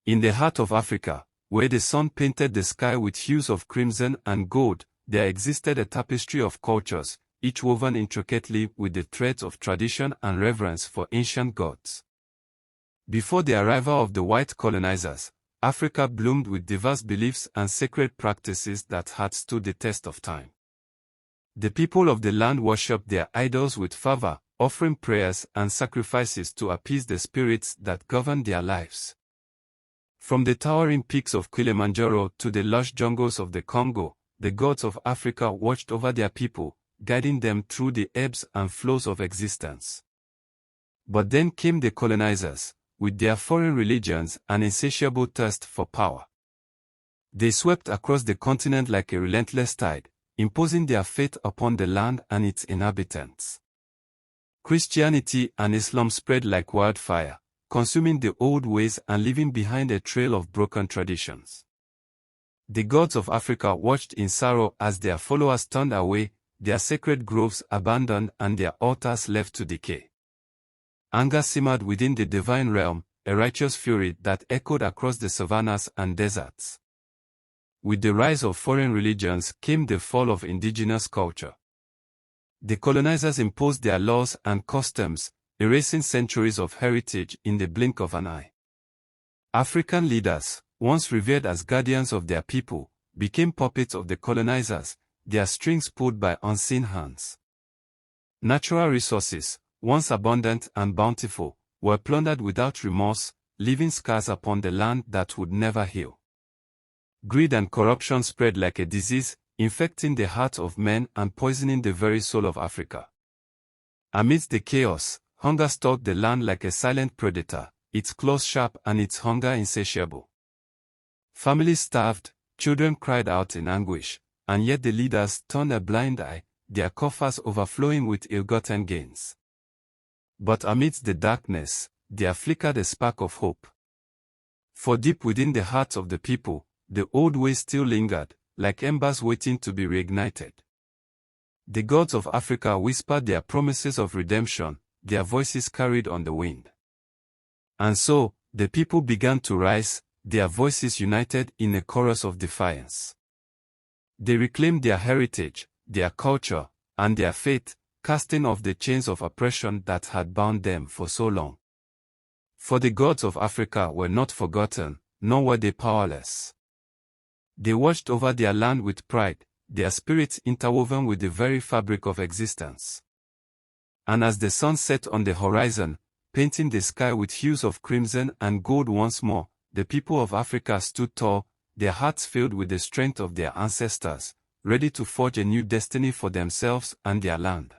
In the heart of Africa, where the sun painted the sky with hues of crimson and gold, there existed a tapestry of cultures, each woven intricately with the threads of tradition and reverence for ancient gods. Before the arrival of the white colonizers, Africa bloomed with diverse beliefs and sacred practices that had stood the test of time. The people of the land worshipped their idols with fervor, offering prayers and sacrifices to appease the spirits that governed their lives. From the towering peaks of Kilimanjaro to the lush jungles of the Congo, the gods of Africa watched over their people, guiding them through the ebbs and flows of existence. But then came the colonizers, with their foreign religions and insatiable thirst for power. They swept across the continent like a relentless tide, imposing their fate upon the land and its inhabitants. Christianity and Islam spread like wildfire, consuming the old ways and leaving behind a trail of broken traditions. The gods of Africa watched in sorrow as their followers turned away, their sacred groves abandoned and their altars left to decay. Anger simmered within the divine realm, a righteous fury that echoed across the savannas and deserts. With the rise of foreign religions came the fall of indigenous culture. The colonizers imposed their laws and customs, erasing centuries of heritage in the blink of an eye. African leaders, once revered as guardians of their people, became puppets of the colonizers, their strings pulled by unseen hands. Natural resources, once abundant and bountiful, were plundered without remorse, leaving scars upon the land that would never heal. Greed and corruption spread like a disease, infecting the hearts of men and poisoning the very soul of Africa. Amidst the chaos, hunger stalked the land like a silent predator, its claws sharp and its hunger insatiable. Families starved, children cried out in anguish, and yet the leaders turned a blind eye, their coffers overflowing with ill-gotten gains. But amidst the darkness, there flickered a spark of hope. For deep within the hearts of the people, the old ways still lingered, like embers waiting to be reignited. The gods of Africa whispered their promises of redemption, their voices carried on the wind. And so, the people began to rise, their voices united in a chorus of defiance. They reclaimed their heritage, their culture, and their faith, casting off the chains of oppression that had bound them for so long. For the gods of Africa were not forgotten, nor were they powerless. They watched over their land with pride, their spirits interwoven with the very fabric of existence. And as the sun set on the horizon, painting the sky with hues of crimson and gold once more, the people of Africa stood tall, their hearts filled with the strength of their ancestors, ready to forge a new destiny for themselves and their land.